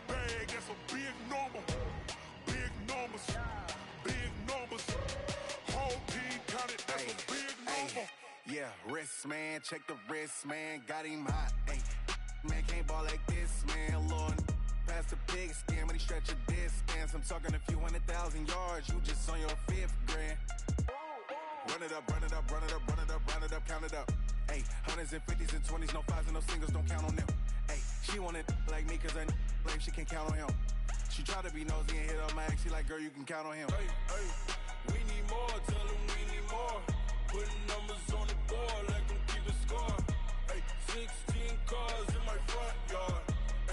the bag, that's a big number. Big numbers, big numbers. Whole team counted, that's a big number. Yeah, wrist, man, check the wrist, man, got him hot. Ay, man, can't ball like this, man, Lord. Past the pig skin when he stretch a distance. I'm talking a few 100,000 yards, you just on your 5th grand. Run it up, run it up, run it up, run it up, run it up, count it up. Ay, hundreds and 50s and 20s, no 5s and no singles, don't count on them. Ay, she want it like me, cause I blame she can't count on him. She try to be nosy and hit up my ex, she like, girl, you can count on him. Hey, hey, we need more, tell them we need more. Putting numbers on the board, like them keep a score. Ay, 16 cars in my front yard.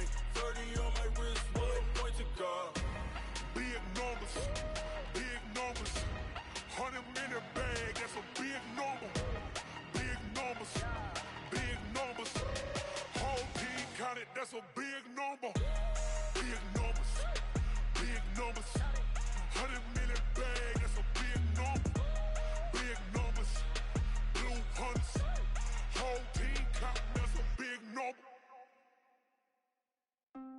Ay, 30 on my wrist, one point to guard. Big numbers, big numbers. 100 minute bag, that's a big number. Big numbers, big numbers. Whole team counted, that's a big number. Big numbers, big numbers. 100 minute bag, that's a big number. Big numbers, blue hunts. Whole team counting, that's a big number.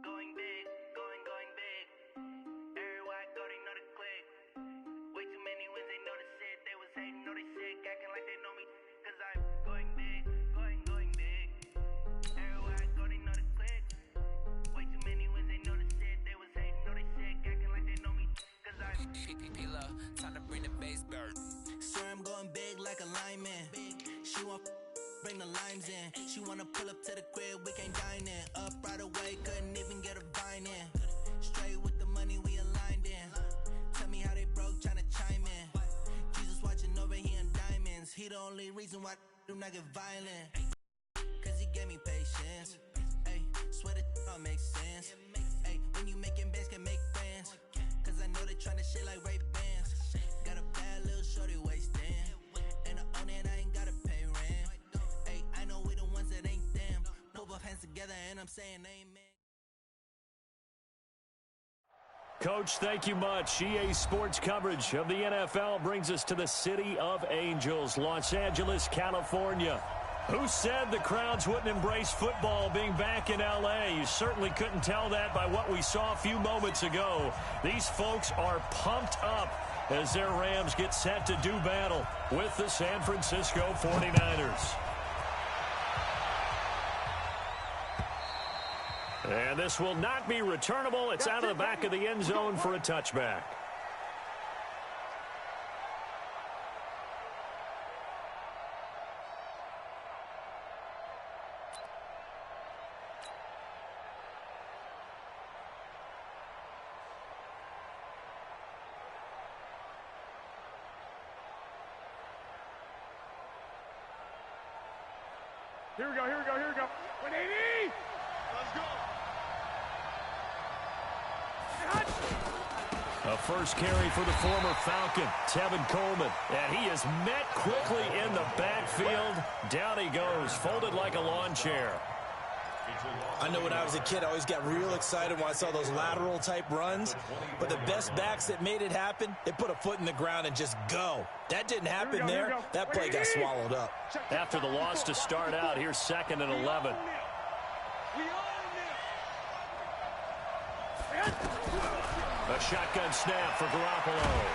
Going big, going big. Everywhere I go, they know the click. Way too many wins, they know the shit. They was hating, know they sick, acting like they know me. Cause I'm going big, going big. Everywhere I go, they know the click. Way too many wins, they know the shit. They was hating, know they sick, acting like they know me. Cause I'm P-Lo, time to bring the bass back. Swear I'm going big like a lineman. She want bring the limes in. She wanna pull up to the crib, we can't dine in. Up right away, couldn't even get a vine in. Straight with the money we aligned in. Tell me how they broke, tryna chime in. Jesus watching over here in diamonds. He the only reason why I do not get violent. Cause he gave me patience. Ay, swear that all makes sense. Ay, when you making bands, can make friends. Cause I know they tryna shit like Ray-Bans. Got a bad little shorty wasting. And I own it, I ain't gotta pay rent. Ay, I know we the ones that ain't them. Put both hands together and I'm saying amen. Coach, thank you much. EA Sports coverage of the NFL brings us to the City of Angels, Los Angeles, California. Who said the crowds wouldn't embrace football being back in L.A.? You certainly couldn't tell that by what we saw a few moments ago. These folks are pumped up as their Rams get set to do battle with the San Francisco 49ers. And this will not be returnable. It's out of the back of the end zone for a touchback. Here we go. 180! Let's go! A first carry for the former Falcon, Tevin Coleman. And he is met quickly in the backfield. Down he goes, folded like a lawn chair. I know when I was a kid, I always got real excited when I saw those lateral type runs. But the best backs that made it happen, they put a foot in the ground and just go. That didn't happen there. That play got swallowed up. After the loss to start out, here's 2nd and 11. A shotgun snap for Garoppolo.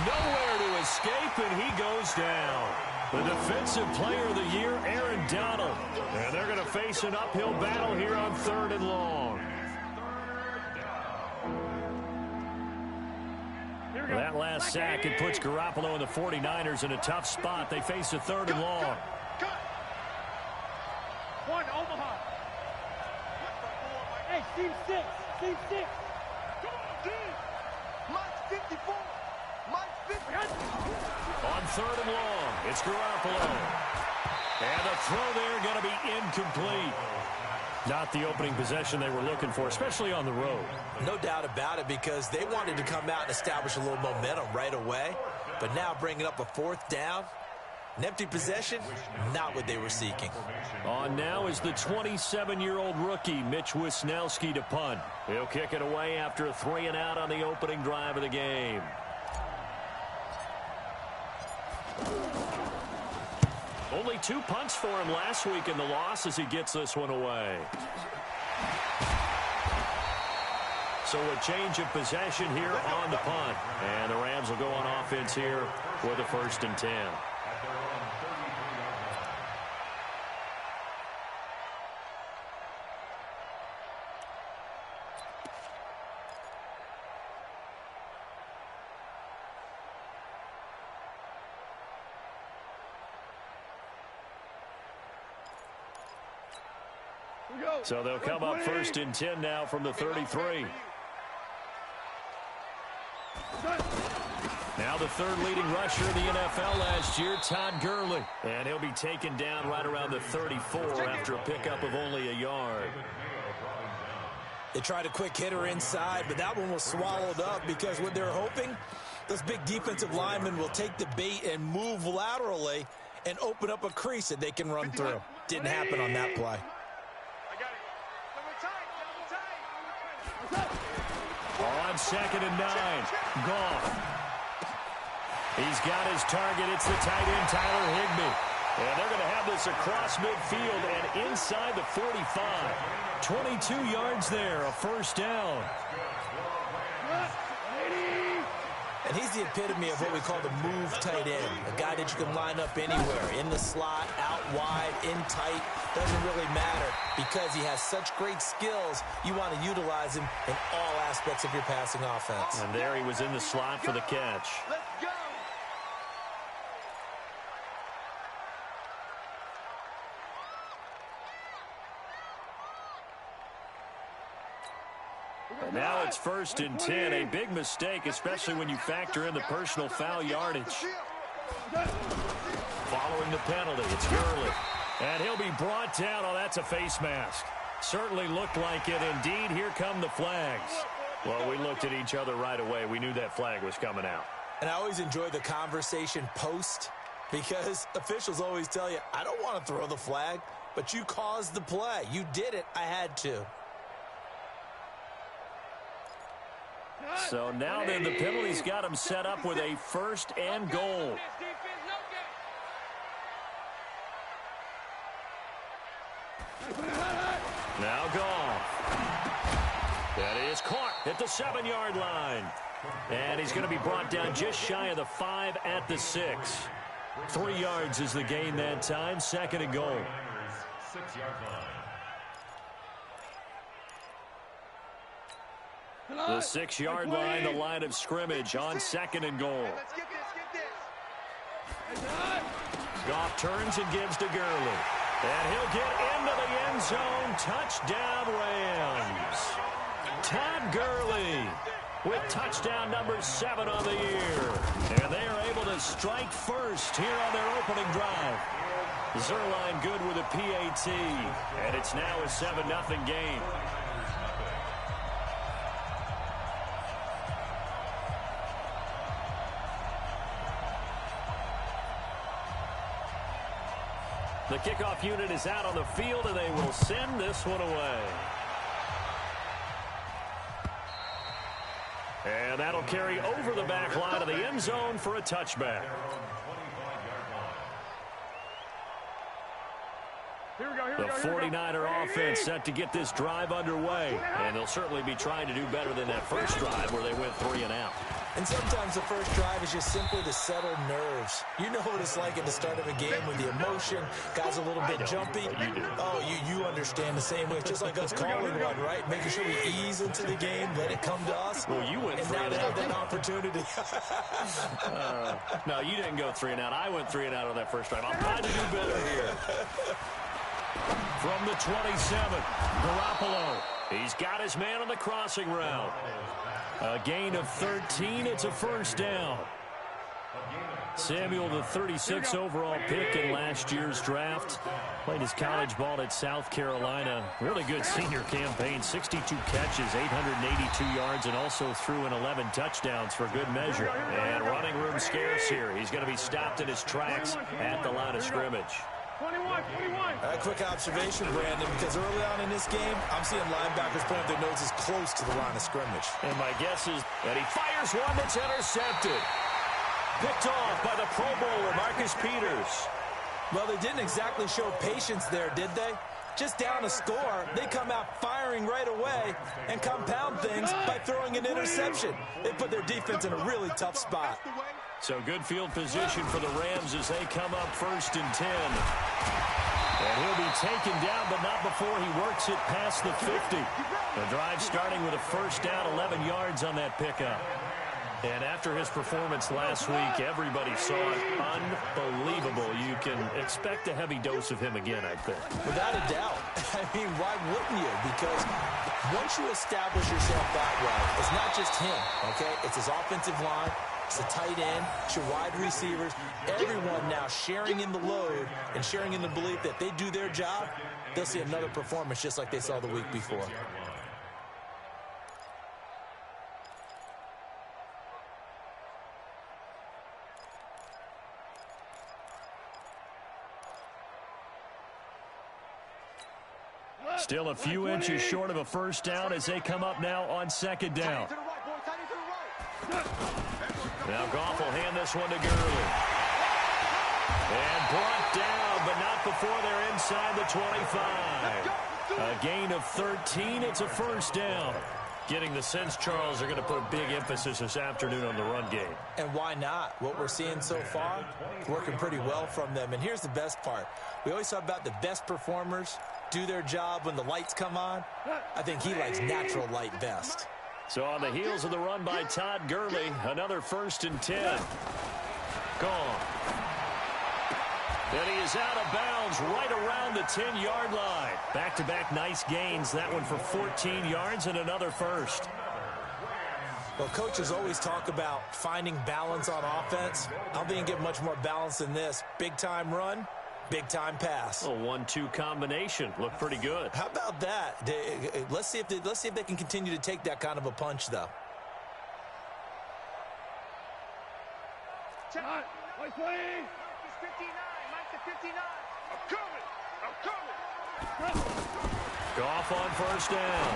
Nowhere to escape, and he goes down. The defensive player of the year, Aaron Donald. And they're going to face an uphill battle here on 3rd and long. That last sack, it puts Garoppolo and the 49ers in a tough spot. They face a 3rd and long. One, Omaha. Hey, team 6. Team 6. Come on, team. Mike 54. Mike 50. On 3rd and long, it's Garoppolo. And the throw there going to be incomplete. Not the opening possession they were looking for, especially on the road. No doubt about it, because they wanted to come out and establish a little momentum right away. But now bringing up a 4th down, an empty possession, not what they were seeking. On now is the 27-year-old rookie, Mitch Wisnowski, to punt. He'll kick it away after a 3-and-out on the opening drive of the game. Only 2 punts for him last week in the loss as he gets this one away. So a change of possession here on the punt. And the Rams will go on offense here with a 1st and 10. So they'll come up 1st and 10 now from the 33. Now the 3rd leading rusher in the NFL last year, Todd Gurley. And he'll be taken down right around the 34 after a pickup of only a yard. They tried a quick hitter inside, but that one was swallowed up because what they're hoping, those big defensive linemen will take the bait and move laterally and open up a crease that they can run through. Didn't happen on that play. On 2nd and 9, Goff. He's got his target. It's the tight end, Tyler Higbee. And they're going to have this across midfield and inside the 45. 22 yards there, a 1st down. And he's the epitome of what we call the move tight end, a guy that you can line up anywhere, in the slot, out wide, in tight, doesn't really matter because he has such great skills. You want to utilize him in all aspects of your passing offense. And there he was in the slot for the catch. Let's go. And now it's 1st and 10, a big mistake, especially when you factor in the personal foul yardage. Following the penalty, it's Gurley. And he'll be brought down. Oh, that's a face mask. Certainly looked like it. Indeed, here come the flags. Well, we looked at each other right away. We knew that flag was coming out. And I always enjoy the conversation post because officials always tell you, I don't want to throw the flag, but you caused the play. You did it. I had to. So now then the penalty's got him set up with a 1st and goal. Now Goff. That is caught at the 7-yard line. And he's going to be brought down just shy of the 5 at the 6. 3 yards is the gain that time. 2nd and goal. 6-yard line. The 6-yard line, the line of scrimmage on 2nd and goal. Let's get this. Goff turns and gives to Gurley. And he'll get into the end zone. Touchdown, Rams. Todd Gurley with touchdown number 7 on the year. And they are able to strike first here on their opening drive. Zuerlein good with a PAT. And it's now a 7-0 game. The kickoff unit is out on the field, and they will send this one away. And that'll carry over the back line of the end zone for a touchback. The 49er offense set to get this drive underway. And they'll certainly be trying to do better than that first drive where they went 3 and out. And sometimes the first drive is just simply to settle nerves. You know what it's like at the start of a game with the emotion. Guys a little bit jumpy. Oh, you understand the same way. It's just like us calling one, right? Making sure we ease into the game, let it come to us. Well, you went 3 and and now out. they have that opportunity. No, you didn't go 3 and out. I went 3 and out on that first drive. I'll try to do better here. From the 27, Garoppolo. He's got his man on the crossing route. A gain of 13. It's a 1st down. Samuel, the 36th overall pick in last year's draft. Played his college ball at South Carolina. Really good senior campaign. 62 catches, 882 yards, and also threw in 11 touchdowns for good measure. And running room scarce here. He's going to be stopped in his tracks at the line of scrimmage. 21. A quick observation, Brandon, because early on in this game, I'm seeing linebackers putting their noses close to the line of scrimmage. And my guess is that he fires one that's intercepted. Picked off by the Pro Bowler, Marcus Peters. Well, they didn't exactly show patience there, did they? just down a score, they come out firing right away and compound things by throwing an interception. They put their defense in a really tough spot. So good field position for the Rams as they come up 1st and 10. And he'll be taken down, but not before he works it past the 50. The drive starting with a first down, 11 yards on that pickup. And after his performance last week, everybody saw it. Unbelievable. You can expect a heavy dose of him again, I think. Without a doubt. I mean, why wouldn't you? Because once you establish yourself that way, it's not just him, okay? It's his offensive line. It's the tight end. It's your wide receivers. Everyone now sharing in the load and sharing in the belief that they do their job, they'll see another performance just like they saw the week before. Still a few inches short of a first down as they come up now on 2nd down. Now Goff will hand this one to Gurley. And brought down, but not before they're inside the 25. A gain of 13. It's a first down. Getting the sense, Charles, they're going to put a big emphasis this afternoon on the run game. And why not? What we're seeing so far, working pretty well from them. And here's the best part. We always talk about the best performers do their job when the lights come on. I think he likes natural light best. So on the heels of the run by Todd Gurley, another 1st and 10. Gone. And he is out of bounds right around the 10-yard line. Back-to-back nice gains. That one for 14 yards and another first. Well, coaches always talk about finding balance on offense. I don't think you can get much more balance than this. Big-time run, big-time pass. A 1-2 combination. Looked pretty good. How about that? Let's see if they can continue to take that kind of a punch, though. Time. 59. Mike to 59. I'm coming. Goff on first down.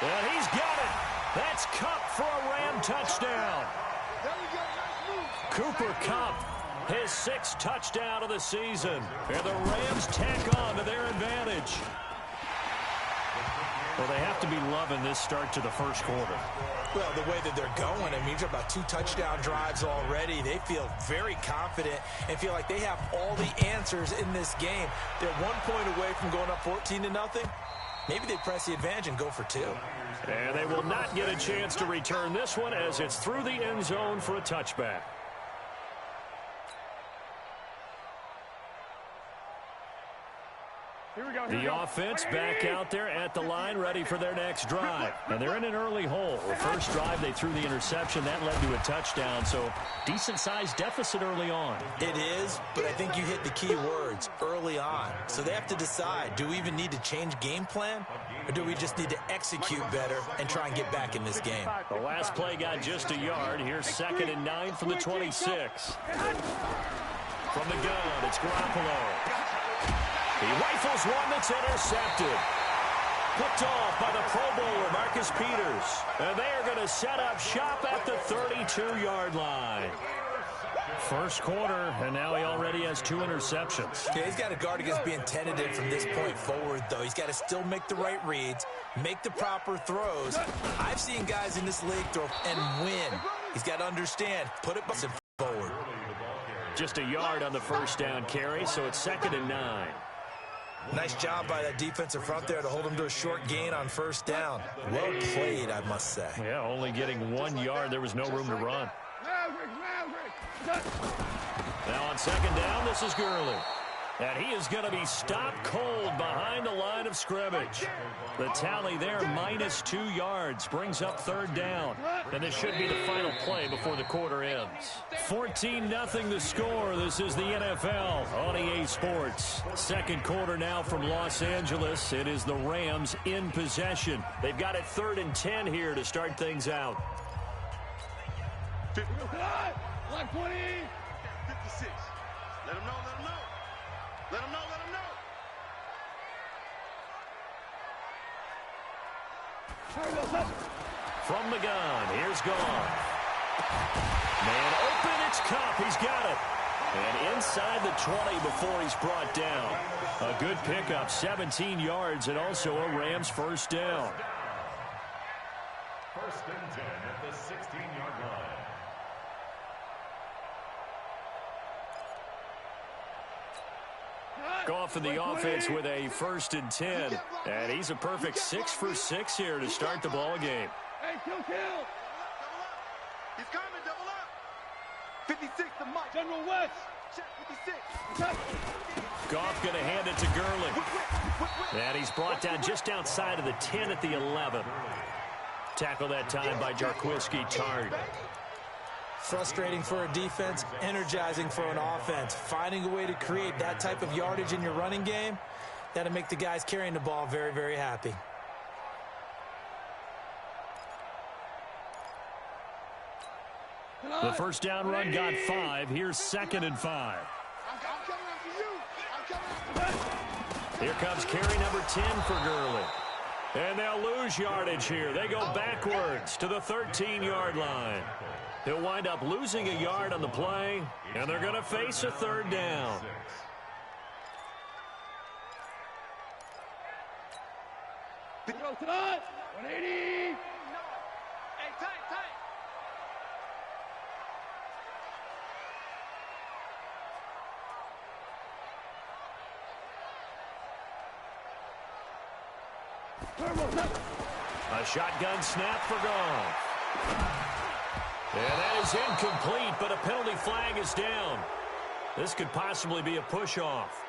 And he's got it. That's Kupp for a Ram touchdown. There we go. Nice move. Cooper Kupp, his 6th touchdown of the season. And the Rams tack on to their advantage. Well, they have to be loving this start to the first quarter. Well, the way that they're going, I mean, you're talking about 2 touchdown drives already. They feel very confident and feel like they have all the answers in this game. They're 1 point away from going up 14-0. Maybe they press the advantage and go for 2. And they will not get a chance to return this one as it's through the end zone for a touchback. The offense back out there at the line, ready for their next drive. And they're in an early hole. The first drive, they threw the interception. That led to a touchdown, so decent-sized deficit early on. It is, but I think you hit the key words, early on. So they have to decide, do we even need to change game plan? Or do we just need to execute better and try and get back in this game? The last play got just a yard. Here's 2nd and 9 from the 26. From the gun, it's Garoppolo. He rifles one that's intercepted. Picked off by the Pro Bowler, Marcus Peters. And they are going to set up shop at the 32-yard line. First quarter, and now he already has 2 interceptions. Yeah, he's got to guard against being tentative from this point forward, though. He's got to still make the right reads, make the proper throws. I've seen guys in this league throw and win. He's got to understand, put it forward. Just a yard on the first down carry, so it's 2nd and 9. Nice job by that defensive front there to hold him to a short gain on first down. Well played, I must say. Yeah, only getting 1 yard. There was no room to run. Now on 2nd down, this is Gurley. And he is going to be stopped cold behind the line of scrimmage. The tally there, -2 yards, brings up 3rd down. And this should be the final play before the quarter ends. 14-0 the score. This is the NFL on EA Sports. Second quarter now from Los Angeles. It is the Rams in possession. They've got it 3rd and 10 here to start things out. 120. 56. Let him know, let him know. Let him know, let him know. From the gun, here's Goff. Man open, it's Kupp. He's got it. And inside the 20 before he's brought down. A good pickup, 17 yards, and also a Rams first down. First and 10 at the 16-yard line. Goff in the offense with a first and 10. And he's a perfect 6 for 6 here to start the ball game. Hey, kill. He's coming, double up. 56 to Mike. General West. Check 56. Goff going to hand it to Gurley. And he's brought down just outside of the 10 at the 11. Tackle that time by Jarquiski Tartt. Frustrating for a defense, energizing for an offense. Finding a way to create that type of yardage in your running game, that'll make the guys carrying the ball very, very happy. The first down run got 5. Here's 2nd and 5. I'm coming after you. Here comes carry number 10 for Gurley. And they'll lose yardage here. They go backwards to the 13-yard line. He'll wind up losing a yard on the play, and they're going to face a third down. Go to that. 180. Hey, tight. A shotgun snap for Goff. And that is incomplete, but a penalty flag is down. This could possibly be a push-off.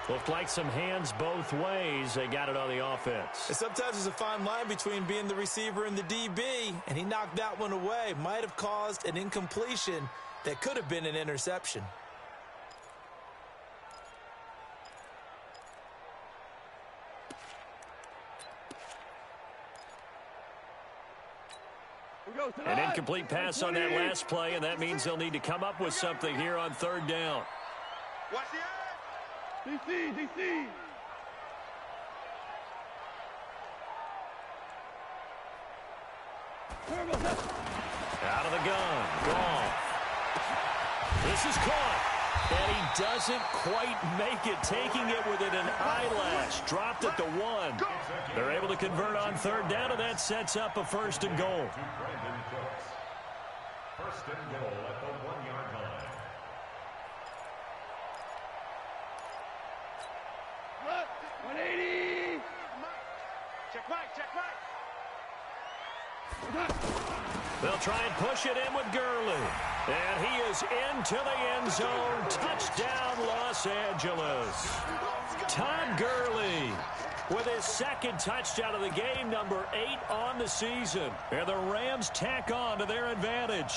Looked like some hands both ways. They got it on the offense. And sometimes there's a fine line between being the receiver and the DB, and he knocked that one away. Might have caused an incompletion that could have been an interception. An incomplete pass on that last play, and that means they'll need to come up with something here on third down. Watch the eye. DC. Out of the gun. Goff. This is caught. And he doesn't quite make it, taking it within an eyelash. Dropped at the 1. They're able to convert on third down, and that sets up a first and goal. First and goal at the 1-yard line. What? 180. Check Mike. They'll try and push it in with Gurley. And he is into the end zone. Touchdown, Los Angeles. Todd Gurley with his 2nd touchdown of the game, number 8 on the season. And the Rams tack on to their advantage.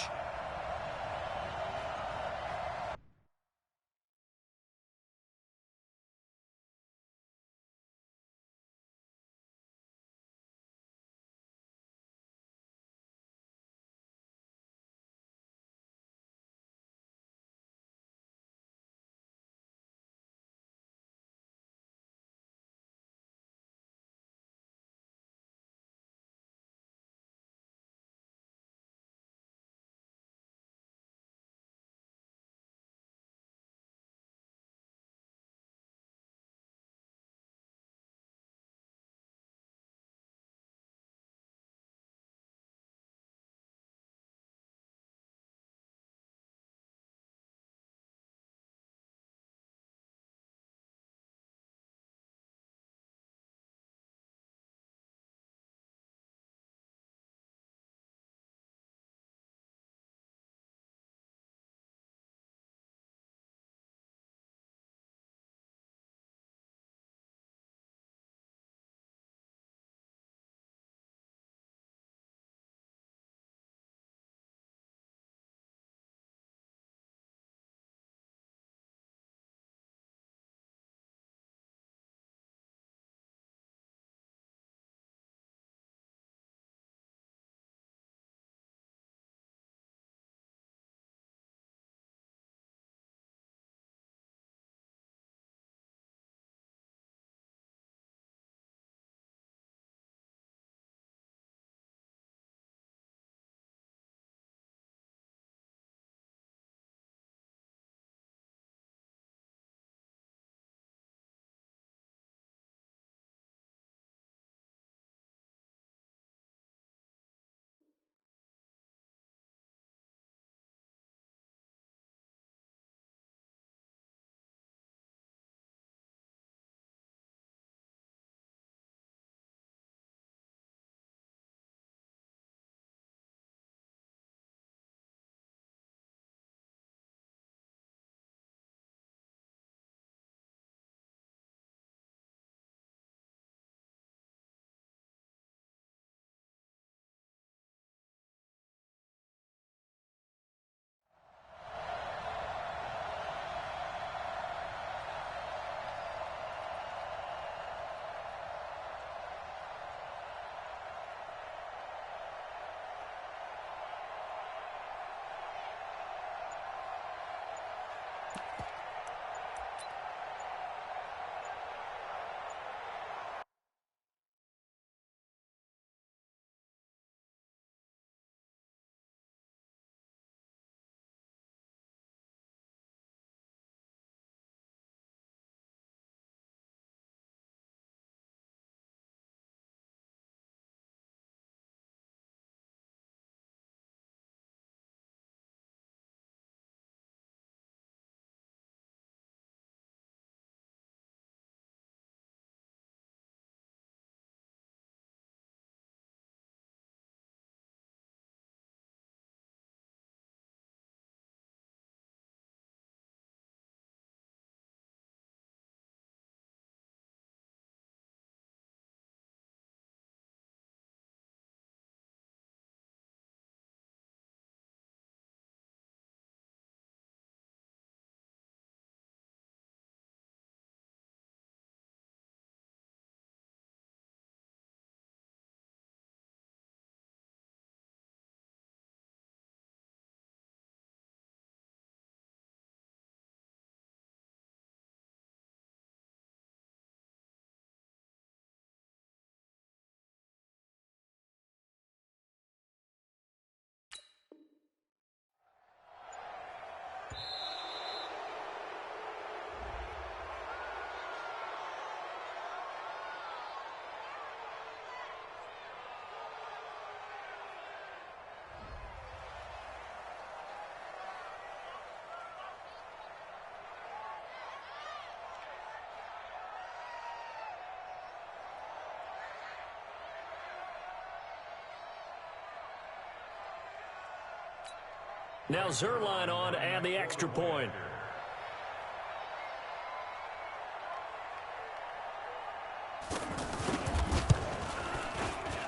Now Zuerlein on to add the extra point.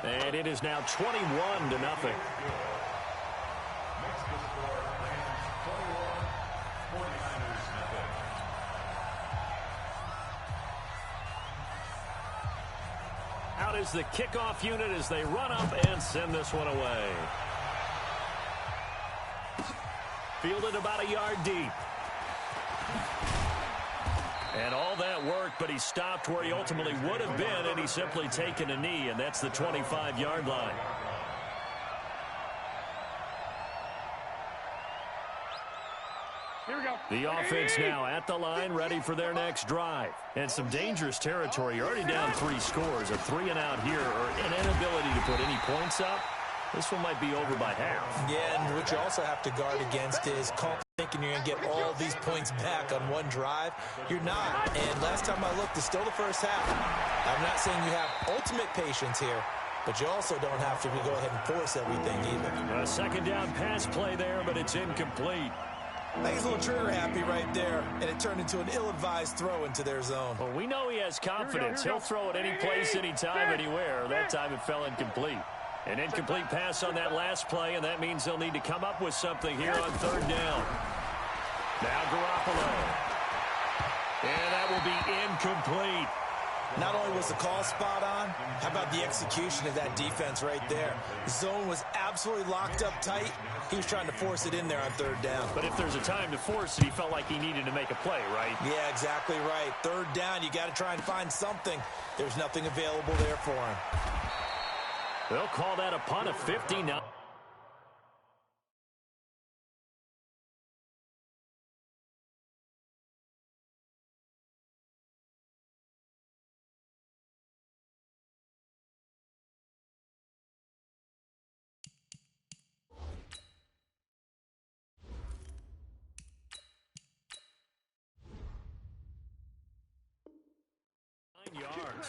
And it is now 21-0. Out is the kickoff unit as they run up and send this one away. Fielded about a yard deep. And all that worked, but he stopped where he ultimately would have been, and he's simply taken a knee, and that's the 25-yard line. Here we go. The offense now at the line, ready for their next drive. And some dangerous territory. You're already down 3 scores. A 3-and-out here, or an inability to put any points up. This one might be over by half. Yeah, and what you also have to guard against is thinking you're going to get all these points back on one drive. You're not. And last time I looked, it's still the first half. I'm not saying you have ultimate patience here, but you also don't have to go ahead and force everything either. A second down pass play there, but it's incomplete. I think he's a little trigger happy right there, and it turned into an ill-advised throw into their zone. Well, we know he has confidence. He'll throw it any place, anytime, anywhere. That time it fell incomplete. An incomplete pass on that last play, and that means they'll need to come up with something here on third down. Now Garoppolo. And that will be incomplete. Not only was the call spot on, how about the execution of that defense right there? The zone was absolutely locked up tight. He was trying to force it in there on third down. But if there's a time to force it, he felt like he needed to make a play, right? Yeah, exactly right. Third down, you got to try and find something. There's nothing available there for him. They'll call that a punt of 59.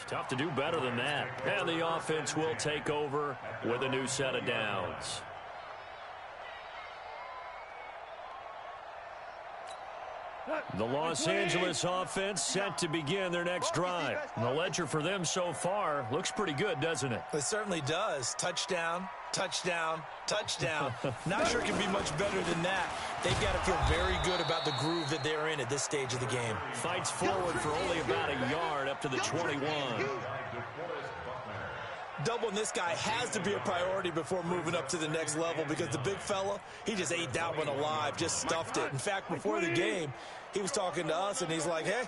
Tough to do better than that. And the offense will take over with a new set of downs. The Los Angeles offense set to begin their next drive. And the ledger for them so far looks pretty good, doesn't it? It certainly does. Touchdown, touchdown, touchdown. Not sure it can be much better than that. They've got to feel very good about the groove that they're in at this stage of the game. Fights forward for only about a yard up to the 21. Doubling this guy has to be a priority before moving up to the next level because the big fella, he just ate that one alive, just stuffed it. In fact, before the game, he was talking to us, and he's like, hey,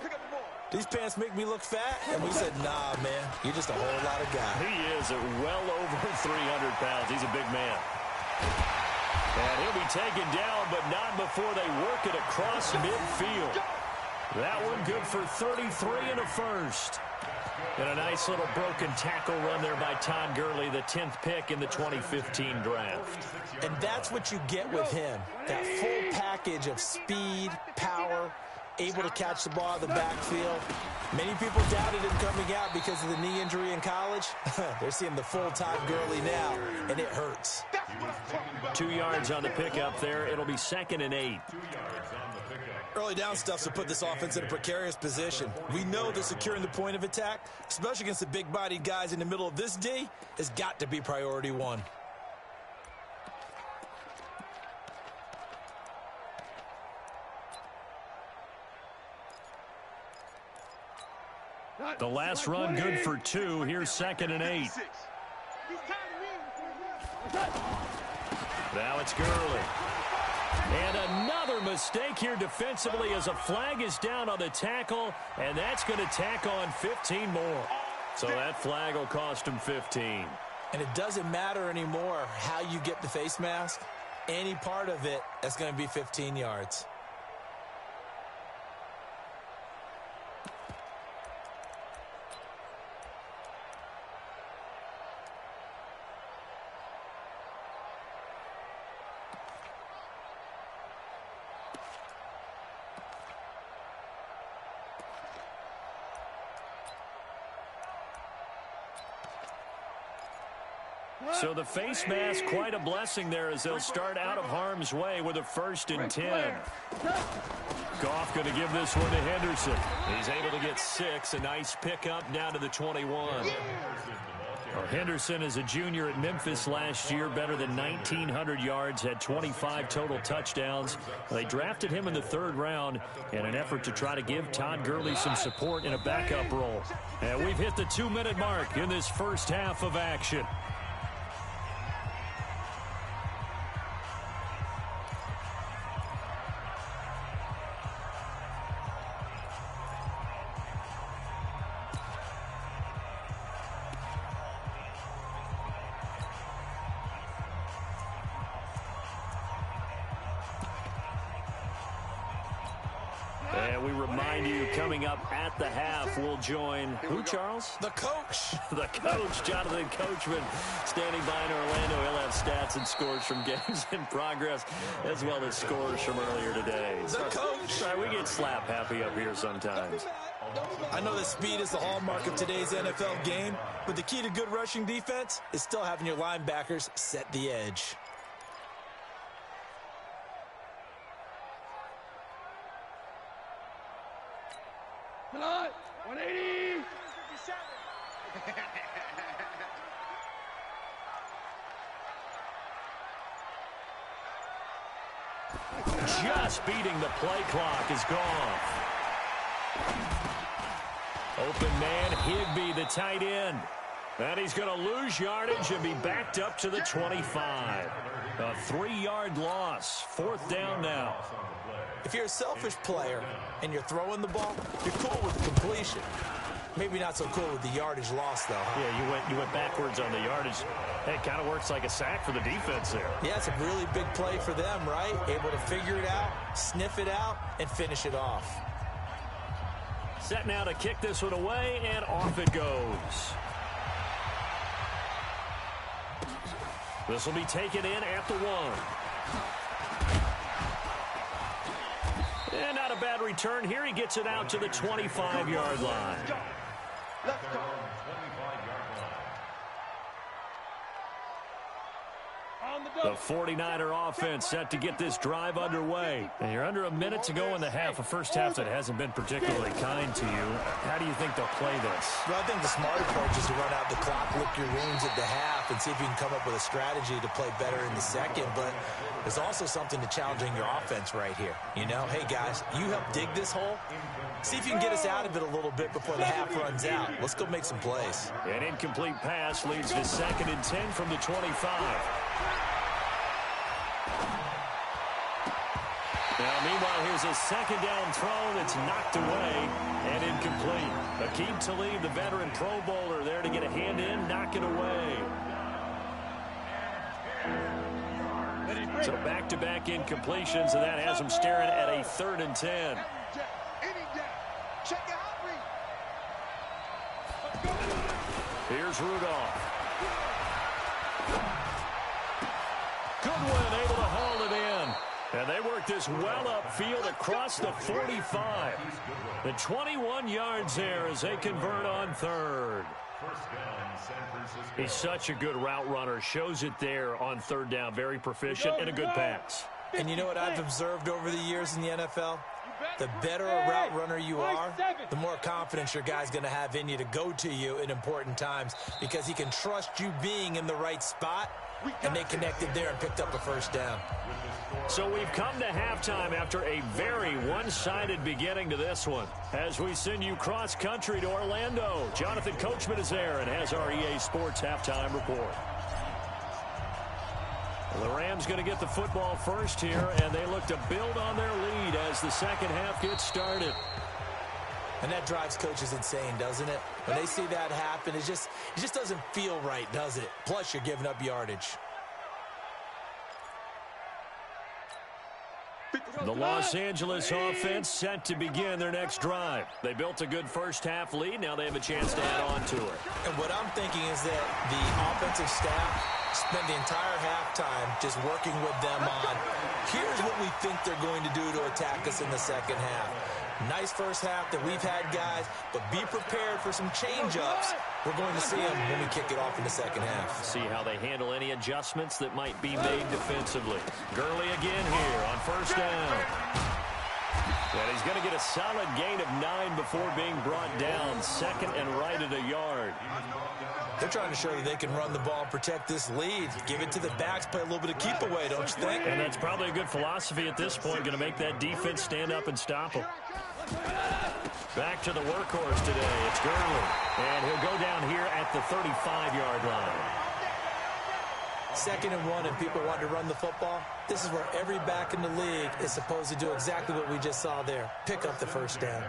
these pants make me look fat? And we said, nah, man, you're just a whole lot of guy. He is at well over 300 pounds. He's a big man. And he'll be taken down, but not before they work it across midfield. That one good for 33 and a first. And a nice little broken tackle run there by Todd Gurley, the 10th pick in the 2015 draft. And that's what you get with him, that full package of speed, power, able to catch the ball out of the backfield. Many people doubted him coming out because of the knee injury in college. They're seeing the full Todd Gurley now, and it hurts. 2 yards on the pickup there. It'll be 2nd and 8. Early down stuff to put this offense in a precarious position. We know that securing the point of attack, especially against the big-bodied guys in the middle of this D, has got to be priority one. The last run good for 2. Here's 2nd and 8. Now it's Gurley. And another mistake here defensively as a flag is down on the tackle, and that's going to tack on 15 more. So that flag will cost him 15. And it doesn't matter anymore how you get the face mask. Any part of it, that's going to be 15 yards. So the face mask, quite a blessing there as they'll start out of harm's way with a 1st and 10. Goff going to give this one to Henderson. He's able to get 6. A nice pickup down to the 21. Well, Henderson is a junior at Memphis last year, better than 1,900 yards, had 25 total touchdowns. They drafted him in the 3rd round in an effort to try to give Todd Gurley some support in a backup role. And we've hit the 2-minute mark in this first half of action. And we remind you, coming up at the half, we'll join who, Charles? The coach. The coach, Jonathan Coachman, standing by in Orlando. He'll have stats and scores from games in progress, as well as scores from earlier today. The coach. Sorry, we get slap happy up here sometimes. I know that speed is the hallmark of today's NFL game, but the key to good rushing defense is still having your linebackers set the edge. Come on, 180. Just beating the play clock is gone. Open man, Higbee, the tight end. And he's going to lose yardage and be backed up to the 25. A 3-yard loss. 4th down now. If you're a selfish player and you're throwing the ball, you're cool with completion. Maybe not so cool with the yardage loss, though. Huh? Yeah, you went backwards on the yardage. Hey, it kind of works like a sack for the defense there. Yeah, it's a really big play for them, right? Able to figure it out, sniff it out, and finish it off. Set now to kick this one away, and off it goes. This will be taken in at the 1. And not a bad return here. He gets it out to the 25-yard line. Let's go. The 49er offense set to get this drive underway. And you're under a minute to go in the half, a first half that hasn't been particularly kind to you. How do you think they'll play this? Well, I think the smart approach is to run out the clock, lick your wounds at the half, and see if you can come up with a strategy to play better in the second. But there's also something to challenging your offense right here. You know, hey, guys, you help dig this hole. See if you can get us out of it a little bit before the half runs out. Let's go make some plays. An incomplete pass leads to 2nd and 10 from the 25. Now, meanwhile, here's a 2nd down throw that's knocked away and incomplete. Aqib Talib, the veteran Pro Bowler, there to get a hand in, knock it away. So back-to-back incompletions, and that has them staring at a 3rd and 10. Here's Rudolph. Goodwin able to haul it in. And they work this well upfield across the 45. The 21 yards there as they convert on 3rd. He's such a good route runner. Shows it there on 3rd down. Very proficient and a good pass. And you know what I've observed over the years in the NFL? The better a route runner you are, the more confidence your guy's going to have in you to go to you in important times because he can trust you being in the right spot, and they connected there and picked up a 1st down. So we've come to halftime after a very one-sided beginning to this one. As we send you cross-country to Orlando, Jonathan Coachman is there and has our EA Sports halftime report. The Rams going to get the football first here, and they look to build on their lead as the second half gets started. And that drives coaches insane, doesn't it? When they see that happen, it just doesn't feel right, does it? Plus, you're giving up yardage. The Los Angeles offense set to begin their next drive. They built a good first half lead. Now they have a chance to add on to it. And what I'm thinking is that the offensive staff spent the entire halftime just working with them on, here's what we think they're going to do to attack us in the second half. Nice first half that we've had, guys, but be prepared for some change-ups. We're going to see them when we kick it off in the second half. See how they handle any adjustments that might be made defensively. Gurley again here on first down. And he's going to get a solid gain of 9 before being brought down. Second and right at a yard. They're trying to show that they can run the ball and protect this lead. Give it to the backs, play a little bit of keep away, don't you think? And that's probably a good philosophy at this point, going to make that defense stand up and stop them. Back to the workhorse today. It's Gurley. And he'll go down here at the 35-yard line. 2nd and 1 and people want to run the football. This is where every back in the league is supposed to do exactly what we just saw there. Pick up the first down.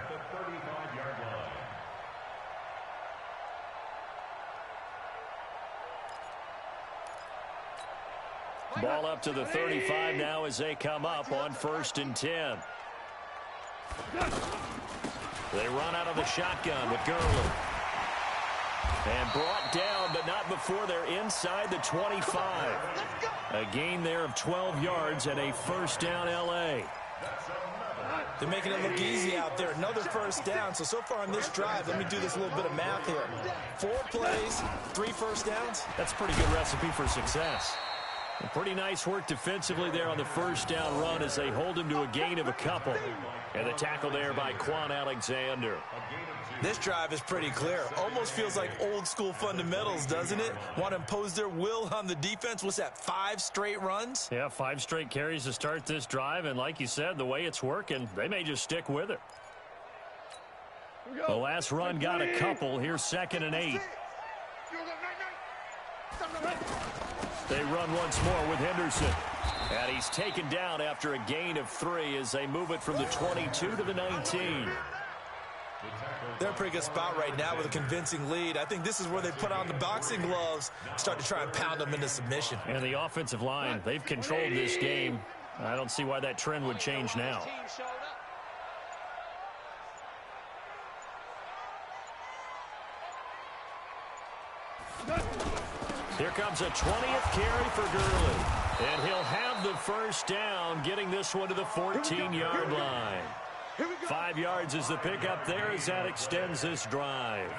Ball up to the 35 now as they come up on 1st and 10. They run out of the shotgun with Gurley. And brought down, but not before they're inside the 25. A gain there of 12 yards and a first down L.A. They're making it look easy out there. Another first down. So far on this drive, let me do this little bit of math here. 4 plays, 3 first downs. That's a pretty good recipe for success. And pretty nice work defensively there on the first down run as they hold him to a gain of a couple. And the tackle there by Quan Alexander. This drive is pretty clear. Almost feels like old school fundamentals, doesn't it? Want to impose their will on the defense. What's that, 5 straight runs? Yeah, 5 straight carries to start this drive. And like you said, the way it's working, they may just stick with it. The last run got a couple. Here's 2nd and 8. They run once more with Henderson. And he's taken down after a gain of 3 as they move it from the 22 to the 19. They're in a pretty good spot right now with a convincing lead. I think this is where they put on the boxing gloves, start to try and pound them into submission. And the offensive line, they've controlled this game. I don't see why that trend would change now. Here comes a 20th carry for Gurley. And he'll have the first down, getting this one to the 14-yard line. 5 yards is the pickup there as that extends this drive.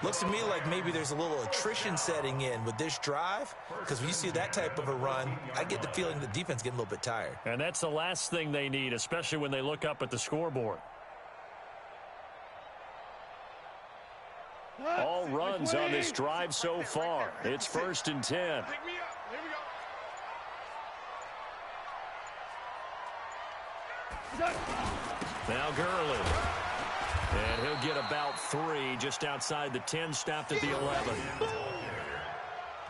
Looks to me like maybe there's a little attrition setting in with this drive, because when you see that type of a run, I get the feeling the defense getting a little bit tired. And that's the last thing they need, especially when they look up at the scoreboard. All runs on this drive so far. It's 1st and 10. Now Gurley. And he'll get about 3 just outside the 10, stopped at the 11.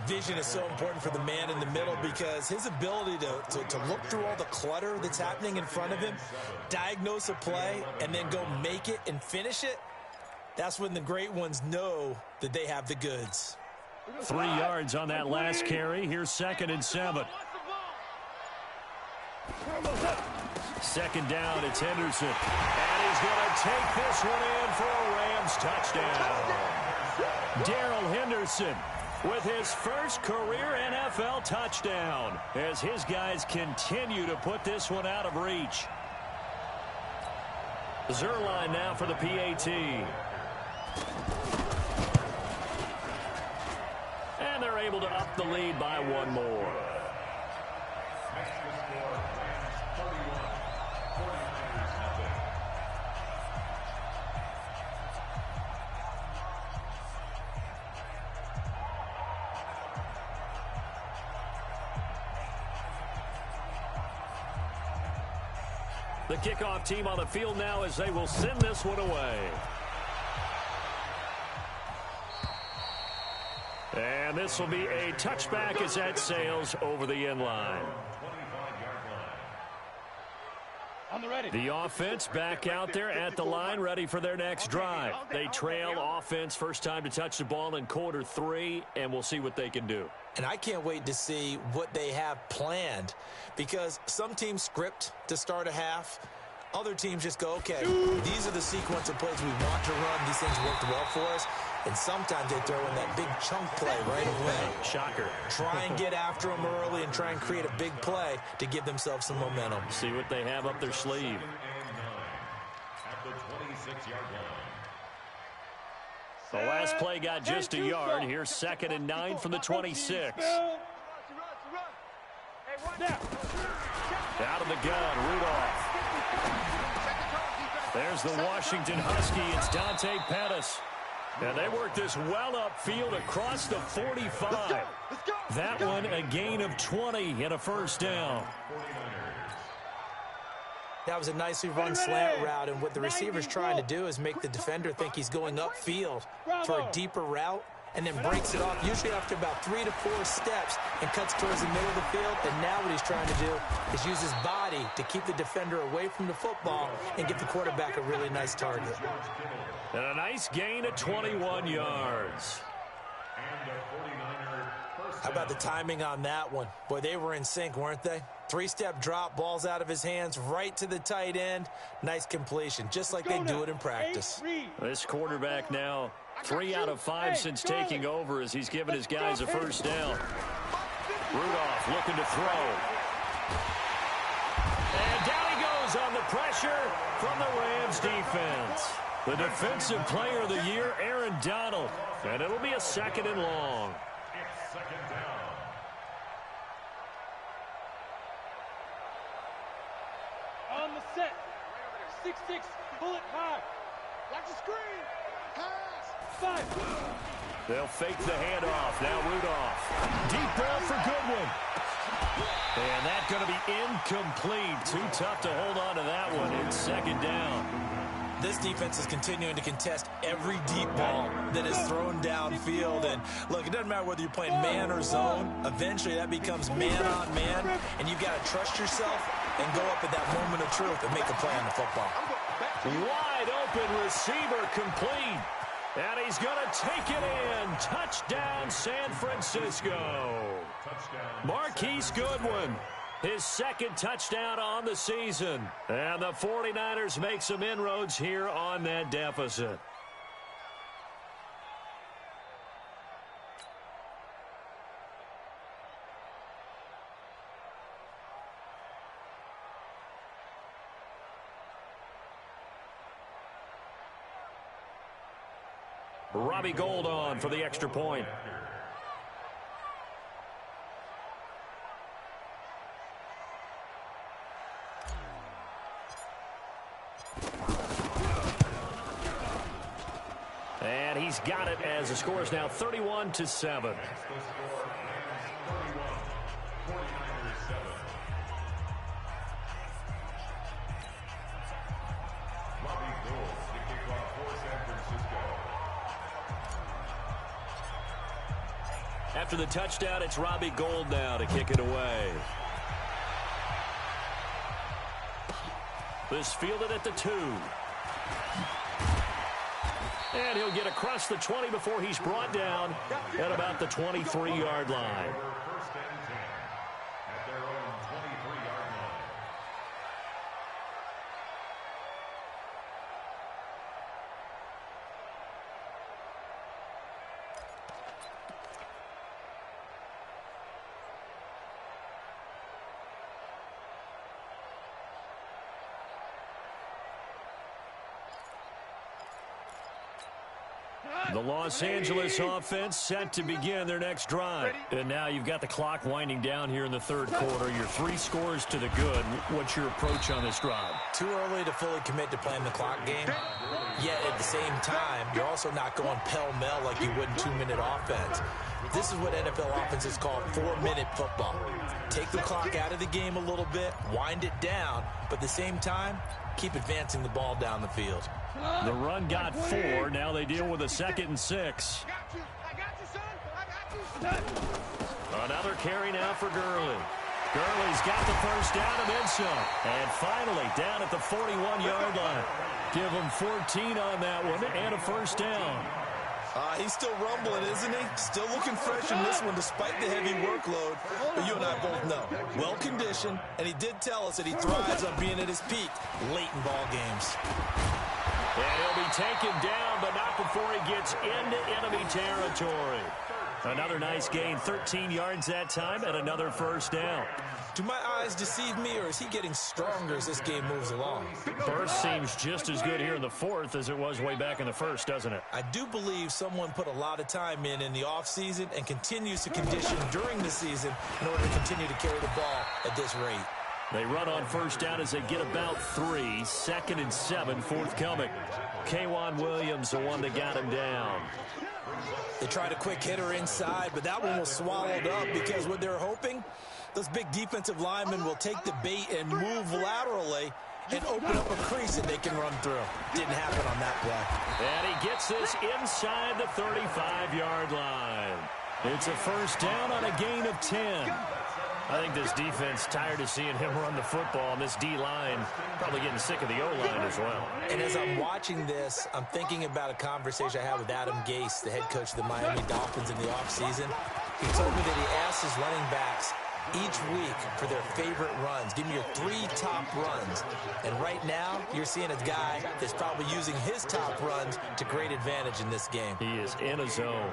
Vision is so important for the man in the middle because his ability to look through all the clutter that's happening in front of him, diagnose a play, and then go make it and finish it, that's when the great ones know that they have the goods. 3 yards on that last carry. Here's 2nd and 7. 2nd down, it's Henderson. And he's going to take this one in for a Rams touchdown. Darrell Henderson with his first career NFL touchdown as his guys continue to put this one out of reach. Zuerlein now for the PAT. And they're able to up the lead by 1 more. The kickoff team on the field now as they will send this one away. And this will be a touchback as that sails over the end line. The offense back out there at the line, ready for their next drive. They trail offense, first time to touch the ball in quarter 3, and we'll see what they can do. And I can't wait to see what they have planned, because some teams script to start a half. Other teams just go, okay, these are the sequence of plays we want to run. These things worked well for us. And sometimes they throw in that big chunk play right away. Shocker. Try and get after them early and try and create a big play to give themselves some momentum. See what they have up their sleeve. 26-yard line. The last play got just a yard. Here's 2nd and 9 from the 26. Out of the gun, Rudolph. There's the Washington Husky. It's Dante Pettis. And they work this well upfield across the 45. That one a gain of 20 and a first down. That was a nicely run slant route, and what the receiver's trying to do is make the defender think he's going upfield for a deeper route, and then breaks it off, usually after about 3 to 4 steps, and cuts towards the middle of the field. And now what he's trying to do is use his body to keep the defender away from the football and give the quarterback a really nice target. And a nice gain of 21 yards. How about the timing on that one? Boy, they were in sync, weren't they? 3-step drop, balls out of his hands, right to the tight end. Nice completion, just like they do it in practice. This quarterback now 3 out of 5 since taking over as he's given his guys a first down. Rudolph looking to throw. And down he goes on the pressure from the Rams defense. The defensive player of the year, Aaron Donald. And it'll be a 2nd and long. It's 2nd down. On the set. 6-6, pull it high. Watch the screen. Pass. 5. They'll fake the handoff. Now Rudolph. Deep ball for Goodwin. And that's going to be incomplete. Too tough to hold on to that one. It's 2nd down. This defense is continuing to contest every deep ball that is thrown downfield. And look, it doesn't matter whether you're playing man or zone. Eventually that becomes man on man, and you've got to trust yourself and go up at that moment of truth and make a play on the football. Wide open receiver complete. And he's going to take it in. Touchdown, San Francisco. Marquise Goodwin. His 2nd touchdown on the season. And the 49ers make some inroads here on that deficit. Robbie Gould on for the extra point. And he's got it as the score is now 31-7. After the touchdown, it's Robbie Gould now to kick it away. This fielded at the 2. And he'll get across the 20 before he's brought down at about the 23-yard line. First and 10 at their own 23-yard line. The Los Angeles offense set to begin their next drive. And now you've got the clock winding down here in the 3rd quarter. You're 3 scores to the good. What's your approach on this drive? Too early to fully commit to playing the clock game. Yet at the same time, you're also not going pell-mell like you would in 2-minute offense. This is what NFL offenses call 4-minute football. Take the clock out of the game a little bit, wind it down, but at the same time, keep advancing the ball down the field. The run got 4. Now they deal with a 2nd and 6. Another carry now for Gurley. Gurley's got the first down and then some. And finally down at the 41-yard line. Give him 14 on that one and a first down. He's still rumbling, isn't he? Still looking fresh in this one despite the heavy workload. But you and I both know, well-conditioned, and he did tell us that he thrives on being at his peak late in ball games. And he'll be taken down, but not before he gets into enemy territory. Another nice gain, 13 yards that time, and another first down. Do my eyes deceive me, or is he getting stronger as this game moves along? Burst seems just as good here in the fourth as it was way back in the first, doesn't it? I do believe someone put a lot of time in the offseason and continues to condition during the season in order to continue to carry the ball at this rate. They run on first down as they get about 3. 2nd and 7, forthcoming. K'Waun Williams, the one that got him down. They tried a quick hitter inside, but that one was swallowed up because what they're hoping, those big defensive linemen will take the bait and move laterally and open up a crease that they can run through. Didn't happen on that play. And he gets this inside the 35-yard line. It's a first down on a gain of 10. I think this defense tired of seeing him run the football, and this D-line probably getting sick of the O-line as well. And as I'm watching this, I'm thinking about a conversation I had with Adam Gase, the head coach of the Miami Dolphins in the offseason. He told me that he asked his running backs each week for their favorite runs. Give me your 3 top runs. And right now, you're seeing a guy that's probably using his top runs to great advantage in this game. He is in a zone.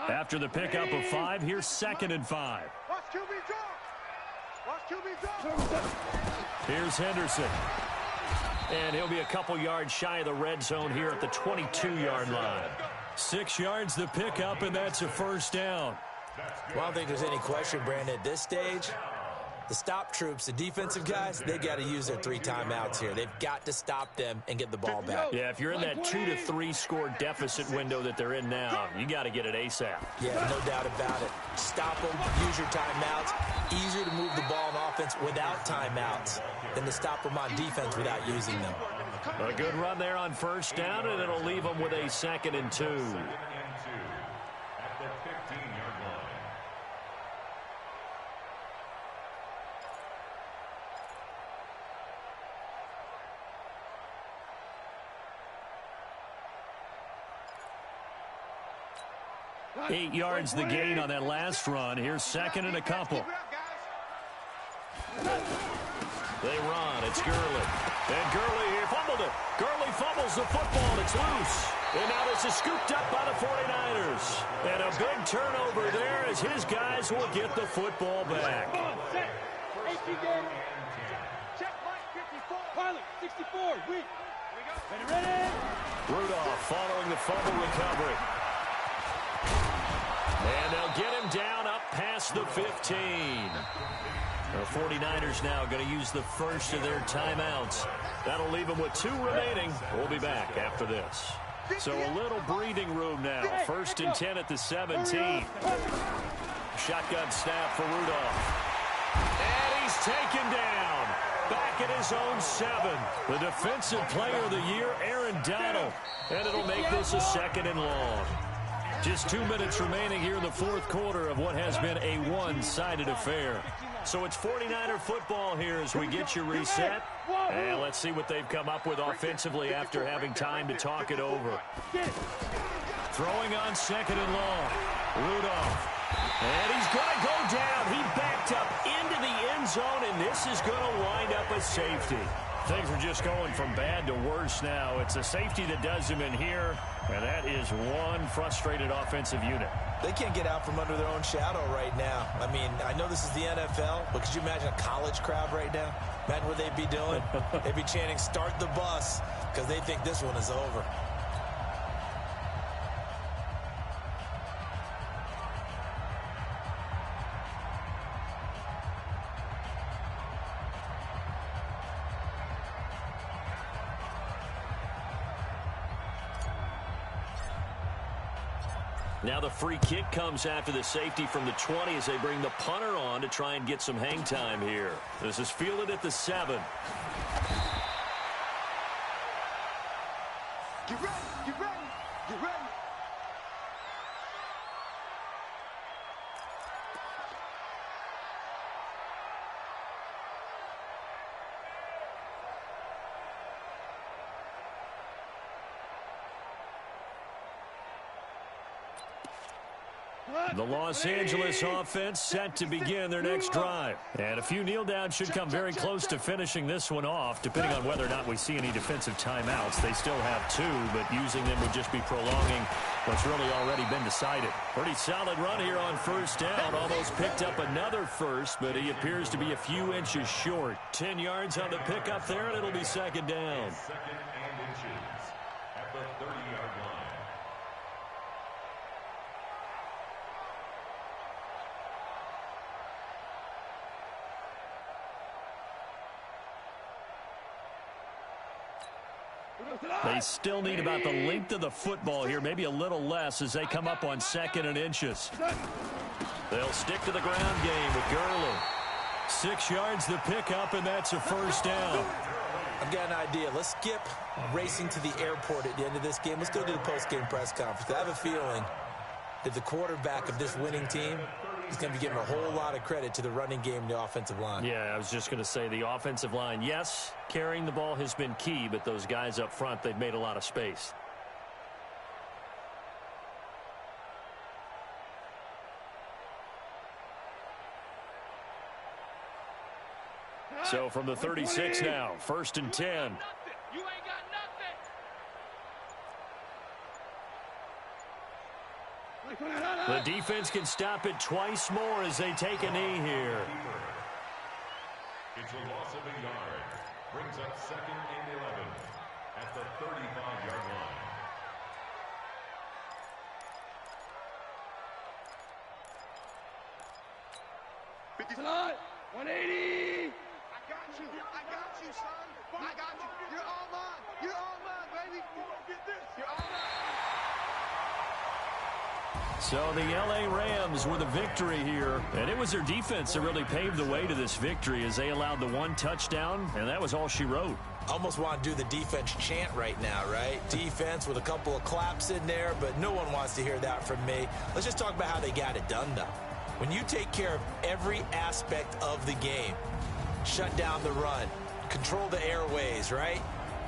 After the pickup of 5, here's 2nd and 5. Watch QB drop. Watch QB drop. Here's Henderson. And he'll be a couple yards shy of the red zone here at the 22-yard line. 6 yards the pickup, and that's a first down. Well, I don't think there's any question, Brandon, at this stage. The stop troops, the defensive guys, they got to use their 3 timeouts here. They've got to stop them and get the ball back. Yeah, if you're in that 2 to 3 score deficit window that they're in now, you got to get it ASAP. Yeah, no doubt about it. Stop them, use your timeouts. Easier to move the ball on offense without timeouts than to stop them on defense without using them. A good run there on first down, and it'll leave them with a 2nd and 2. At the 15-yard line. Eight yards the gain on that last run. Here's 2nd and a couple. They run. It's Gurley. And Gurley here fumbled it. Gurley fumbles the football, and it's loose. And now this is scooped up by the 49ers. And a big turnover there as his guys will get the football back. Check Mike 54. Pilot 64. Weak. Ready? Rudolph following the fumble recovery. And they'll get him down up past the 15. The 49ers now going to use the first of their timeouts. That'll leave them with 2 remaining. We'll be back after this. So a little breathing room now. 1st and 10 at the 17. Shotgun snap for Rudolph. And he's taken down. Back at his own 7. The defensive player of the year, Aaron Donald. And it'll make this a 2nd and long. Just 2 minutes remaining here in the fourth quarter of what has been a one-sided affair. So it's 49er football here as we get you reset. And let's see what they've come up with offensively after having time to talk it over. Throwing on 2nd and long. Rudolph. And he's going to go down. He backed up into the end zone, and this is going to wind up a safety. Things are just going from bad to worse now. It's a safety that does him in here, and that is one frustrated offensive unit. They can't get out from under their own shadow right now. I mean, I know this is the NFL, but could you imagine a college crowd right now? Imagine what they'd be doing. They'd be chanting, "Start the bus," because they think this one is over. Now the free kick comes after the safety from the 20 as they bring the punter on to try and get some hang time here. This is fielded at the 7. Get ready, get ready, get ready. The Los Angeles offense set to begin their next drive. And a few kneel downs should come very close to finishing this one off, depending on whether or not we see any defensive timeouts. They still have 2, but using them would just be prolonging what's really already been decided. Pretty solid run here on first down. Almost picked up another first, but he appears to be a few inches short. 10 yards on the pickup there, and it'll be second down. Second and inches at the 30-yard line. They still need about the length of the football here, maybe a little less as they come up on second and inches. They'll stick to the ground game with Gurley. 6 yards the pickup, and that's a first down. I've got an idea. Let's skip racing to the airport at the end of this game. Let's go to the post-game press conference. I have a feeling that the quarterback of this winning team is going to be giving a whole lot of credit to the running game and the offensive line. Yeah, I was just going to say the offensive line, yes, carrying the ball has been key, but those guys up front, they've made a lot of space. So from the 36 now, first and 10. You ain't got nothing. The defense can stop it twice more as they take a knee here. It's a loss of a yard. Brings up second and 11 at the 35-yard line. Tonight, 180. I got you, son. I got you. You're all mine. You're all mine, baby. Get this. You're all mine. So the L.A. Rams with a victory here, and it was their defense that really paved the way to this victory as they allowed the 1 touchdown, and that was all she wrote. Almost want to do the defense chant right now, right? Defense with a couple of claps in there, but no one wants to hear that from me. Let's just talk about how they got it done, though. When you take care of every aspect of the game, shut down the run, control the airways, right?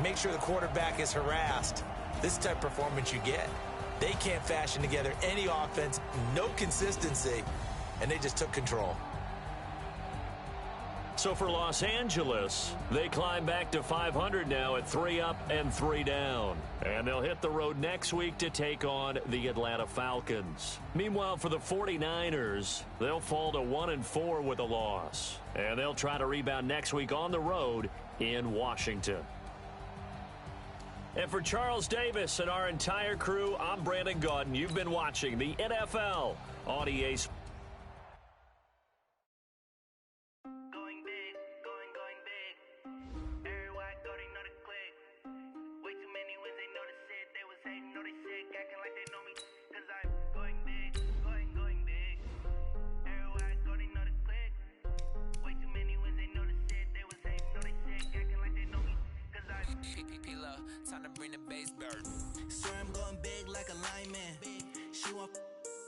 Make sure the quarterback is harassed. This is the type of performance you get. They can't fashion together any offense, no consistency, and they just took control. So for Los Angeles, they climb back to 500 now at 3 up and 3 down. And they'll hit the road next week to take on the Atlanta Falcons. Meanwhile, for the 49ers, they'll fall to 1-4 with a loss. And they'll try to rebound next week on the road in Washington. And for Charles Davis and our entire crew, I'm Brandon Gaudin. You've been watching the NFL on EA Sports. Time to bring the base bird. Swear I'm going big like a lineman. She want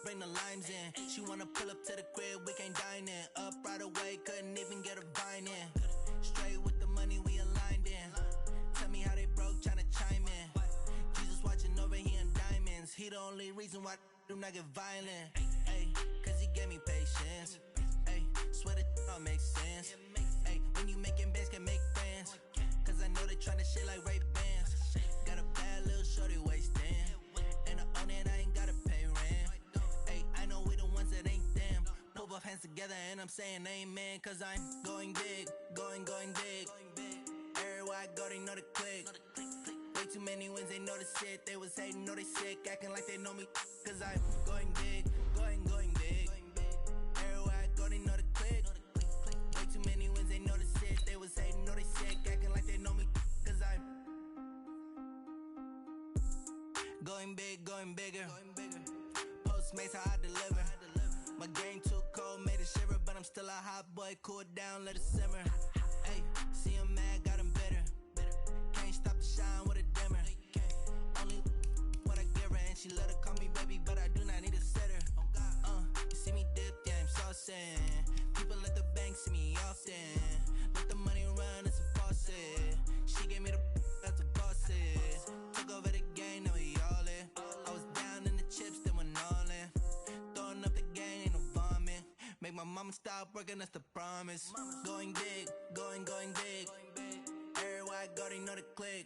bring the limes in. She wanna pull up to the crib, we can't dine in. Up right away, couldn't even get a vine in. Straight with the money we aligned in. Tell me how they broke, tryna chime in. Jesus watching over here in diamonds. He the only reason why do not get violent. Ay, cause he gave me patience. Ay, swear that all makes sense. Ay, when you making bands can make friends. Cause I know they tryna shit like Ray Bans. Got a bad little shorty wasting. And I own it, I ain't gotta pay rent. Ay, I know we the ones that ain't them. Put both hands together and I'm saying amen. Cause I'm going big, going big. Everywhere I go, they know the click. Way too many wins, they know the shit. They was hating, know they sick, acting like they know me. Cause I'm going big, going big. Everywhere I go, they know the click. Way too many wins, they know the shit. They was hating, know they sick, acting like they know me. Cause I'm going big, going bigger. Postmates, how I deliver. My game too cold, made it shiver. But I'm still a hot boy, cool it down, let it simmer. Hey, see him mad, got him bitter. Can't stop the shine with a dimmer. Only what I give her, and she let her call me baby, but I do not need a sitter. You see me dip, yeah, I'm saucing. People at the bank see me often. Let the money run, it's a faucet. She gave me the that's a faucet. Took over the game, now we all in. I was down in the chips, then went all in. Throwing up mama stop working, that's the promise. Going big, going big. Everywhere I go, they know the click.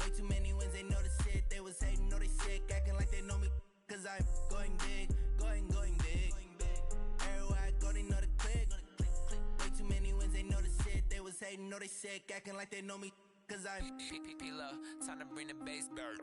Way too many wins, they know the shit. They was hating, know they sick, acting like they know me. Cause I'm going big, going big. Everywhere I go, they know the click. Way too many wins, they know the shit. They was hating, know they sick, acting like they know me. Cause I'm P-Love, time to bring the bass bird.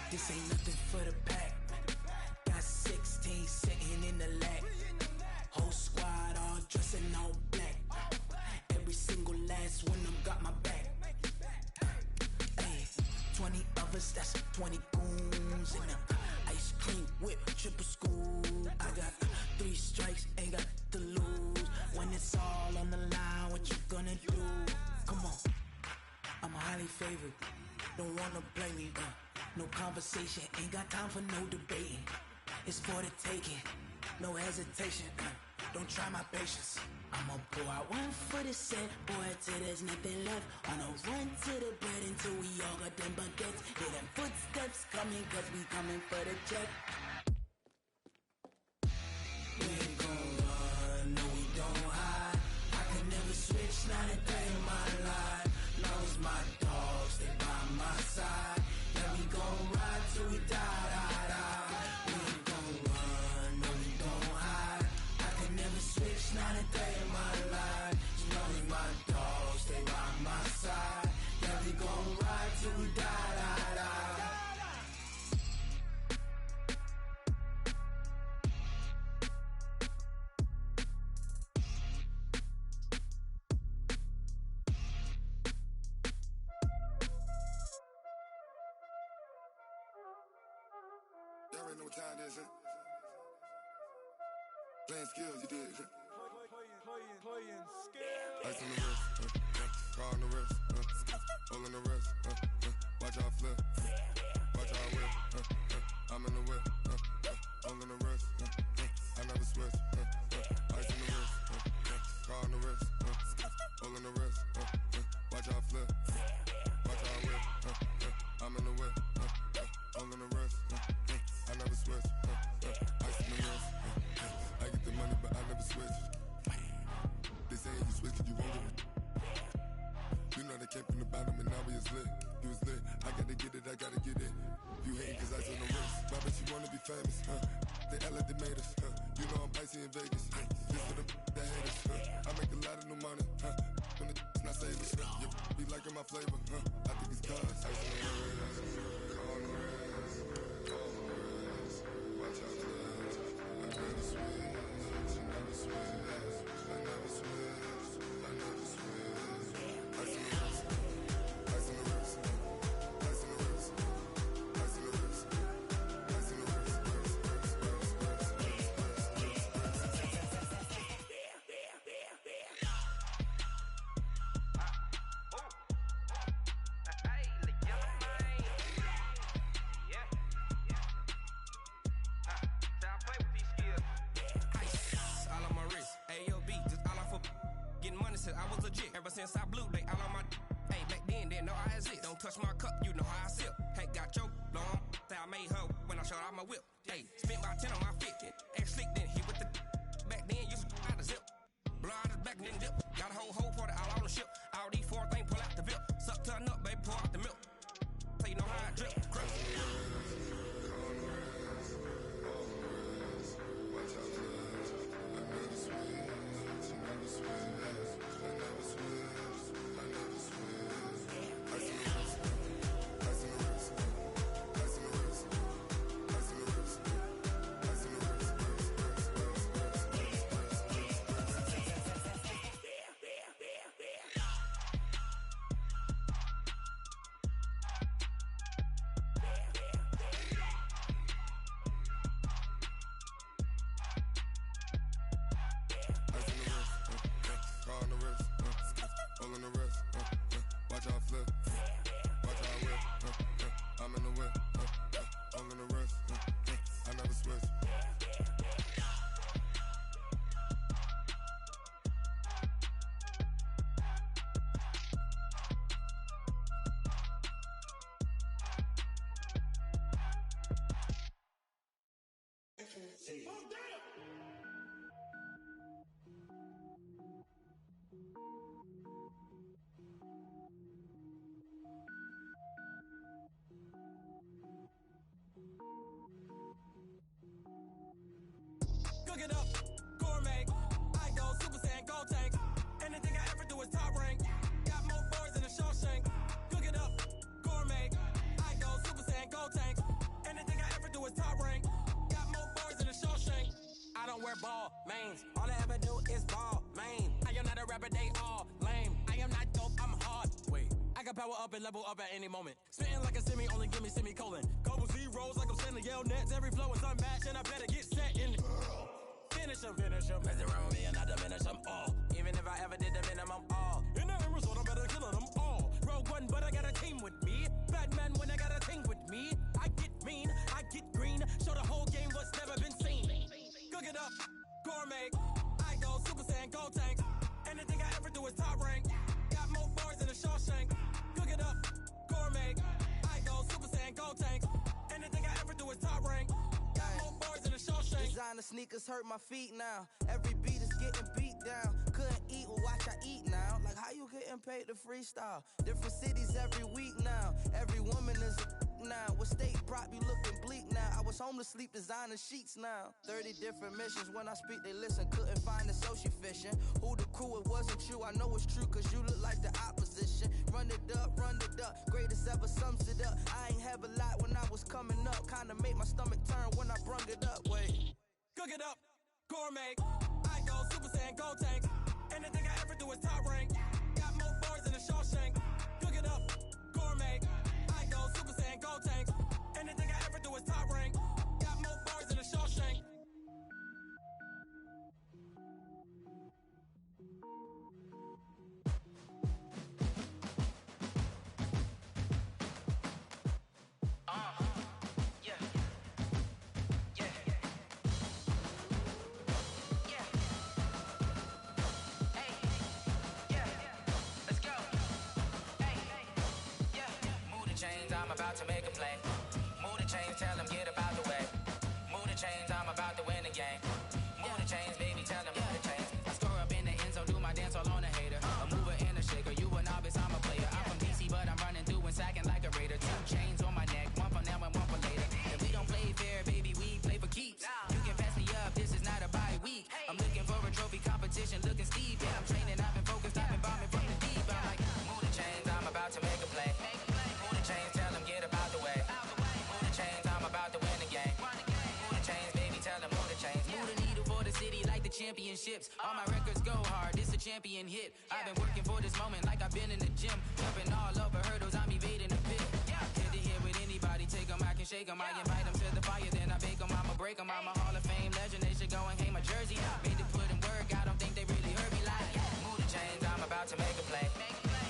This ain't nothing for the pack. Got 16 sitting in the lap. Whole squad all dressing all black. Every single last one of them got my back. Hey, 20 of us, that's 20 goons in the ice cream whip, triple scoop. I got 3 strikes, ain't got to lose. When it's all on the line, what you gonna do? Come on, I'm highly favored. Don't wanna blame me, no conversation, ain't got time for no debating. It's for the taking, no hesitation. Don't try my patience. I'ma pour out one for the set, boy, till there's nothing left. On a run to the bread until we all got them baguettes. Hear them footsteps coming, cause we coming for the check. We ain't gon' run, no we don't hide. I can never switch, not a day in my life. Long as my dogs, they by my side. Yeah, we gon' ride till we die, die, die. We ain't gon' run, no we don't hide. I can never switch, not a day in my life. As long as my dogs, they by my side. Yeah, we gon' ride till we die, die, die. Y'all already know what time it is, huh? Playing skills, you did, huh? Playing skills. Ice on the wrist, car on the wrist, hole in the wrist, watch how I flip, watch how I whip, I'm in the whip, hole in the wrist, I never switch, ice on the wrist, car on the wrist, hole in the wrist, watch how I flip, watch how I whip, I'm in the whip, hole in the wrist, I never switch, ice in the wrist, I get the money but I never switch. They saying you switch cause you won't get it. You know they came from the bottom and now we is lit. You was lit, I gotta get it, I gotta get it. You hating cause ice on the wrist. Why bet you wanna be famous, They act like they made us, You know I'm icy in Vegas, This for the that hate us, I make a lot of new money, When the not saving, You be liking my flavor, I think it's cause ice on the wrist, on the wrist, on the wrist. Watch out for this, I never switch, I never switch. I never switch, I never switch. Ice on the wrist, ice on the wrist, ice on the wrist, ice on the wrist, ice on the wrist, I was legit. Ever since I blew, they all on my hey, back then, didn't know I exist. Don't touch my cup, you know how I sip. Hey, got your long, say I made her when I showed out my whip. Hey, spent about 10 on my 50. Ex slick, then hit with the back then, used to out the zip. Blow out his back, then dip. Got a whole party all on the ship. All these 4 things pull out the VIP. wrist. Cook it up, gourmet. I go Super Saiyan, gold tank. Anything I ever do is top rank. Got more boys than a Shawshank. Cook it up, gourmet. I go Super Saiyan, gold tank. Anything I ever do is top rank. Got more boys than a Shawshank. I don't wear ball mains. All I ever do is ball main. I am not a rapper, they all lame. I am not dope, I'm hard. Wait, I can power up and level up at any moment. Spitting like a semi, only give me semicolon. Couple zeros like I'm sending yell nets. Every flow is unmatched and I better get set in it. Finish them. Mess around with me and I diminish them all. Even if I ever did the minimum all. In the end result, I'm better killing them all. Rogue One, but I got a team with me. Batman when I got a team with me. I get mean, I get green. Show the whole game what's never been seen. Cook it up, gourmet. I go Super Saiyan, gold tank. Anything I ever do is top rank. Got more boys than a Shawshank. Cook it up, gourmet. I go Super Saiyan, gold tank. Anything I ever do is top rank. Got more boys than a Shawshank. Designer sneakers hurt my feet now. Every beat is getting beat down. Couldn't eat, well watch I eat now. Like how you getting paid to freestyle? Different cities every week now. Every woman is a now. What state prop you looking bleak now? I was home to sleep designer sheets now. 30 different missions. When I speak they listen. Couldn't find the social fishing. Who the crew? It wasn't you. I know it's true cause you look like the opposition. Run it up. Greatest ever sums it up. I ain't have a lot when I was coming up. Kinda made my stomach turn when I brung it up. Wait. Cook it up, gourmet. I go Super Saiyan, gold tank. Anything I ever do is top rank. Got more boys than a Shawshank. Cook it up, gourmet. I go Super Saiyan, gold tank. Anything I ever do is top rank. Got more boys than a Shawshank. I'm about to make a play. Move the chains, tell them get up out the way. Move the chains, I'm about to win the game. Move the chains, baby, tell them move the chains. I score up in the end zone, do my dance all on a hater. A mover and a shaker, you a novice, I'm a player. I'm from DC, but I'm running through and sacking like a raider. 2 chains on my neck, one for now and one for later. If we don't play fair, baby, we play for keeps. You can pass me up, this is not a bye week. I'm looking for a trophy competition, looking steep. Yeah, I'm training, I've been focused, I've been bombing from the deep. I'm like, move the chains, I'm about to make a play. Move the chains, tell them get up out the way. Move the chains, I'm about to win the game. Move the chains, baby, tell them move the chains. Move the needle for the city like the championships. All my records go hard, this a champion hit. I've been working for this moment like I've been in the gym. Jumping all over hurdles, I'm evading the pit. Hit the hit with anybody, take them, I can shake them. I invite them to the fire, then I bake them, I'ma break them. I'm a Hall of Fame legend, they should go and hang my jersey. Made to put in work, I don't think they really heard me like. Move the chains, I'm about to make a play.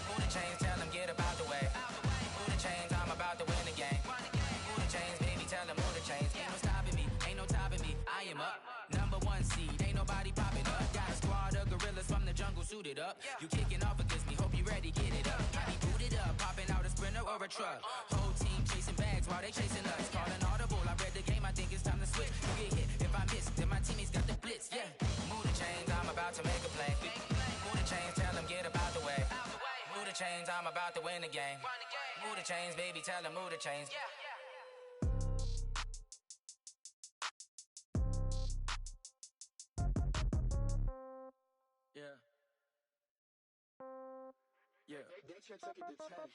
Move the chains, tell them get up out the way. Move the chains, I'm about to win the game. Move the chains, baby, tell them move the chains. Ain't no stopping me, ain't no topping me. I am up, number 1 seed, ain't nobody popping up. Got a squad of gorillas from the jungle suited up. You kicking off against me, hope you ready, get it up. I be booted up, popping out a Sprinter or a truck. Whole team chasing bags while they chasing us. Calling audible, I read the game, I think it's time to switch. You get hit if I miss, then my teammates got the blitz, yeah. Move the chains, I'm about to make a play. Move the chains, tell them get up out the way. Move the chains, I'm about to win the game. Move the chains, baby, tell them move the chains. Yeah. Yeah.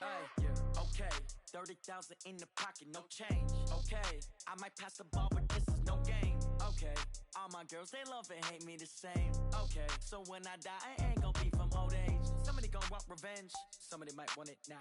Hey, yeah. Okay. 30,000 in the pocket, no change. Okay. I might pass the ball, but this is no game. Okay. All my girls, they love and hate me the same. Okay. So when I die, I ain't gon' be from old age. Somebody gon' want revenge. Somebody might want it now.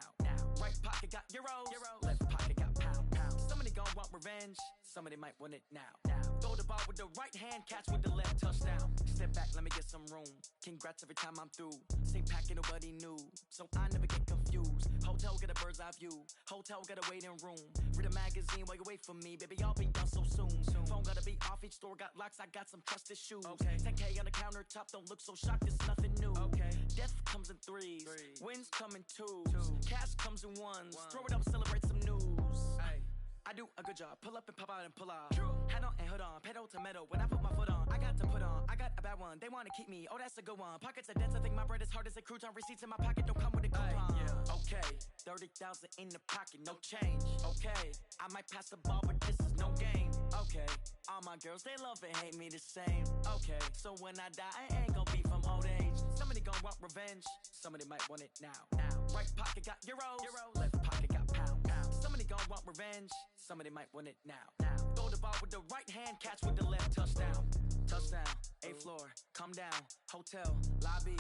Right pocket got euros. Left pocket got pounds. Somebody gon' want revenge. Somebody might want it now. Throw the ball with the right hand, catch with the left, touchdown. Step back, let me get some room. Congrats every time I'm through. Same packet, nobody knew. So I never get confused. Hotel get a bird's eye view. Hotel get a waiting room. Read a magazine while you wait for me. Baby, I'll be done so soon. Phone don't gotta be off. Each store got locks, I got some trusted shoes. Okay. 10K on the countertop, don't look so shocked, it's nothing new. Okay. Death comes in threes, wins come in twos. Cash comes in ones, throw it up, celebrate some news. Ay. I do a good job, pull up and pop out and pull out. Hat on and hood on, pedal to metal. When I put my foot on, I got to put on. I got a bad one, they wanna keep me, oh that's a good one. Pockets are dense, I think my bread is hard as a crouton. Receipts in my pocket don't come with a coupon. Yeah. Okay, 30,000 in the pocket, no change. Okay, I might pass the ball, but this is no game. Okay, all my girls, they love and hate me the same. Okay, so when I die, I ain't gon' be from old age. Somebody gon' want revenge, somebody might want it now. Right pocket got euros, left pocket got pounds. Somebody gon' want revenge, somebody might want it now. Throw the ball with the right hand, catch with the left, touchdown. Touchdown, 8th floor, come down, hotel, lobby.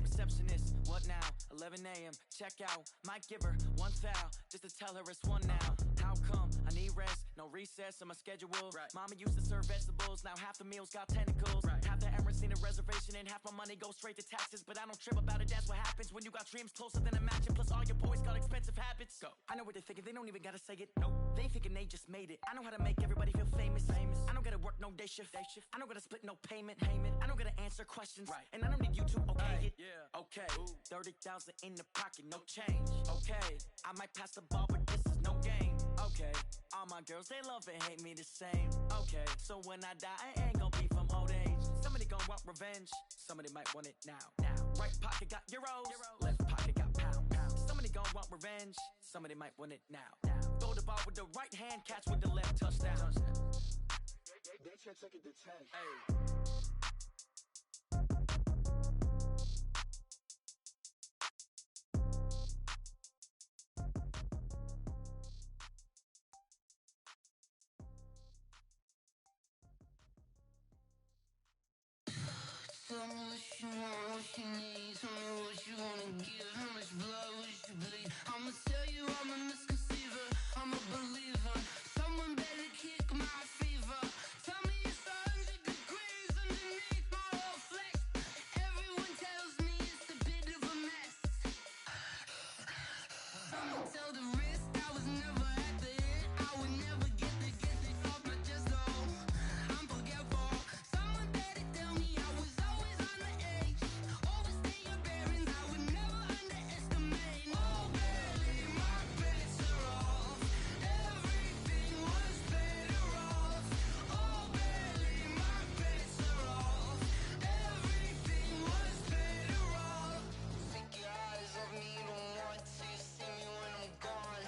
Receptionist, what now? 11 a.m., check out. Might give her one foul, just to tell her it's one now. How come? I need rest, no recess in my schedule. Right. Mama used to serve vegetables, now half the meals got tentacles. Right. Half the Emirates need a reservation and half my money goes straight to taxes. But I don't trip about it, that's what happens when you got dreams closer than a mansion. Plus all your boys got expensive habits. Go. I know what they're thinking, they don't even gotta say it. Nope. They thinking they just made it. I know how to make everybody feel famous. I don't gotta work no day shift. I don't gotta split no payment. I don't gotta answer questions. Right. And I don't need you to okay it. Yeah. Okay. 30,000 in the pocket, no change. Okay. I might pass the ball, but this is no game. Okay. All my girls, they love and hate me the same. Okay. So when I die, I ain't gon' be from old age. Somebody gon' want revenge. Somebody might want it now. Right pocket got euros. Left pocket got pounds. Somebody gon' want revenge. Somebody might want it now. Throw the ball with the right hand, catch with the left, touchdown. They check it to 10. Hey. Tell me what you want, what you need. Tell me what you wanna give. How much blood would you bleed? I'ma tell you I'm a misconceiver, I'm a believer. Someone better kick my fever. Tell me it's 100 degrees underneath my whole flesh. Everyone tells me it's a bit of a mess. Someone tell the risk I was never at the end. I would never get it off my chest though. I'm forgetful. Someone better tell me I was always on the edge. Overstay your bearings, I would never underestimate. Oh baby, my bets are off. Everything was better off. Oh baby, my bets are off. Everything was better off. Take your eyes off me, don't want to see me when I'm gone.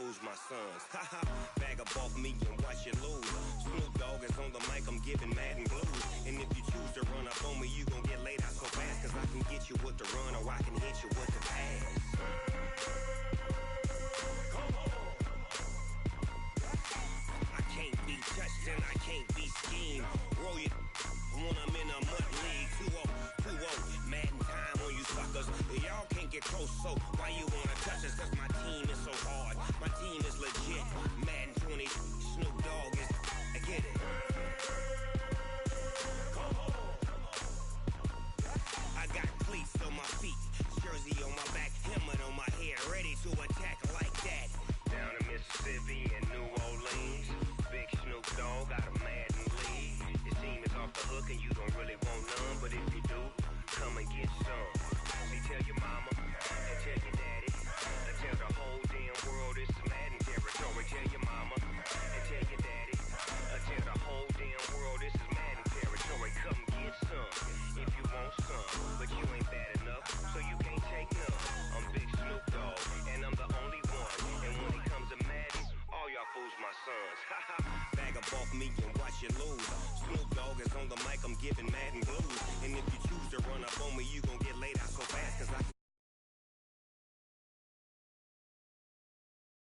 fools my sons. Haha, bag up off me and watch you lose. Snoop Dogg is on the mic, I'm giving Madden blues. And if you choose to run up on me, you gon' get laid out so fast. Cause I can get you with the run or I can hit you with the pass. I can't be touched and I can't be schemed. Roll you when I'm in a mud league. 2-0, Madden time on you suckers. Y'all can't get close, so why you wanna touch us? Cause my team is so hard, my team is legit. Madden 20, Snoop Dogg is, I get it. I got cleats on my feet, jersey on my back, helmet on my head, ready to attack like that. Down in Mississippi and New Orleans, big Snoop Dogg got a Madden league. His team is off the hook and you don't really want none, but if you do, come and get some. See, tell your mama and tell your daddy, and tell the whole damn world it's Madden territory. Tell your mama and tell your daddy, and tell the whole damn world this is Madden territory. Come get some if you want some, but you ain't bad enough, so you can't take none. I'm Big Snoop Dogg, and I'm the only one. And when it comes to Madden, all y'all fools my sons. Haha, bag up off me and watch you lose. Snoop Dogg is on the mic, I'm giving Madden blues. And if you choose to run up